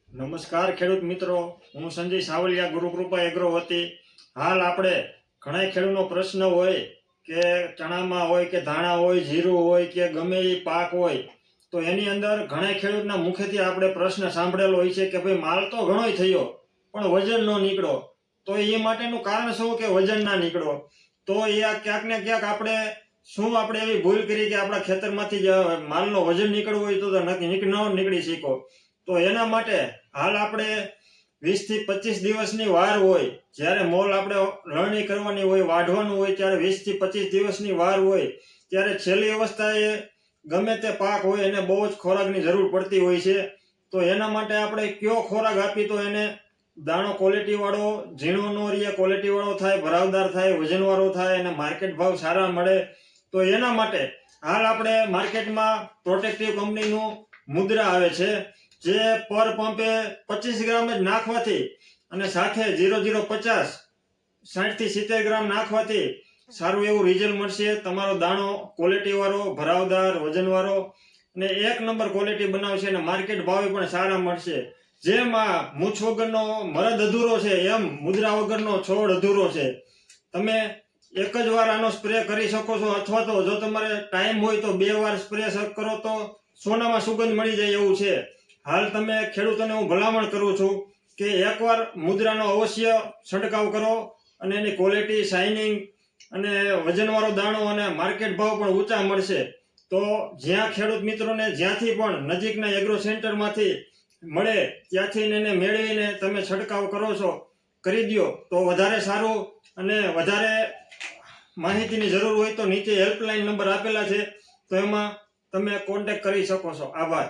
નમસ્કાર ખેડૂત મિત્રો, હું સંજય સાવલિયા ગુરુકૃપા એગ્રો વતી. હાલ આપણે ઘણા ખેડૂતનો પ્રશ્ન હોય કે ચણામાં હોય કે ધાણા હોય, જીરું હોય કે ગમે એ પાક હોય, તો એની અંદર ઘણા ખેડૂતના મુખેથી આપણે પ્રશ્ન સાંભળેલો હોય છે કે ભાઈ માલ તો ઘણોય થયો પણ વજન ન નીકળો. તો એ માટેનું કારણ શું કે વજન ના નીકળો? તો એ ક્યાંક ને ક્યાંક આપણે એવી ભૂલ કરી કે આપણા ખેતરમાંથી જ માલનો વજન નીકળવું હોય તો ન નીકળી શીખો. તો એના માટે હાલ આપણે 20 થી 25 દિવસની વાર હોય, જ્યારે મોલ આપણે લણણી કરવાની હોય, વાઢવાનું હોય, ત્યારે 20 થી 25 દિવસની વાર હોય, ત્યારે છેલ્લી અવસ્થાએ ગમે તે પાક હોય એને બહુ જ ખોરાકની જરૂર પડતી હોય છે. તો એના માટે આપણે કયો ખોરાક આપી તો એને દાણો ક્વોલિટી વાળો, ઝીણો નો રહે, ક્વોલિટી વાળો થાય, ભરાવદાર થાય, વજનવાળો થાય અને માર્કેટ ભાવ સારા મળે. તો એના માટે હાલ આપણે માર્કેટમાં પ્રોટેક્ટિવ કંપનીનું મુદ્રા આવે છે, જે પર પંપે 25 ગ્રામ જ નાખવાથી અને સાથે 0050 60 થી 70 ગ્રામ નાખવાથી સારું એવું રિઝલ્ટ મળશે. તમારો દાણો ક્વોલિટી વાળો, ભરાવદાર, વજનવાળો અને એક નંબર ક્વોલિટી બનાવશે અને માર્કેટ ભાવે પણ સારા મળશે. જેમ આ મૂછ વગરનો મરદ અધૂરો છે, એમ મુદ્રા વગરનો છોડ અધૂરો છે. તમે એક જ વાર આનો સ્પ્રે કરી શકો છો, અથવા તો જો તમારે ટાઈમ હોય તો 2 વાર સ્પ્રે કરો તો સોનામાં સુગંધ મળી જાય એવું છે. હાલ તમે ખેડૂતોને હું ભલામણ કરું છું કે એકવાર મુદ્રાનો અવશ્ય છંટકાવ કરો અને એની ક્વોલિટી, શાઇનિંગ અને વજનવાળો દાણો અને માર્કેટ ભાવ પણ ઊંચા મળશે. તો જ્યાં ખેડૂત મિત્રોને જ્યાંથી પણ નજીકના એગ્રો સેન્ટરમાંથી મળે ત્યાંથી એને મેળવીને તમે છંટકાવ કરો છો, કરી દો તો વધારે સારું. અને વધારે માહિતીની જરૂર હોય તો નીચે હેલ્પલાઇન નંબર આપેલા છે, તો એમાં તમે કોન્ટેક્ટ કરી શકો છો. આભાર.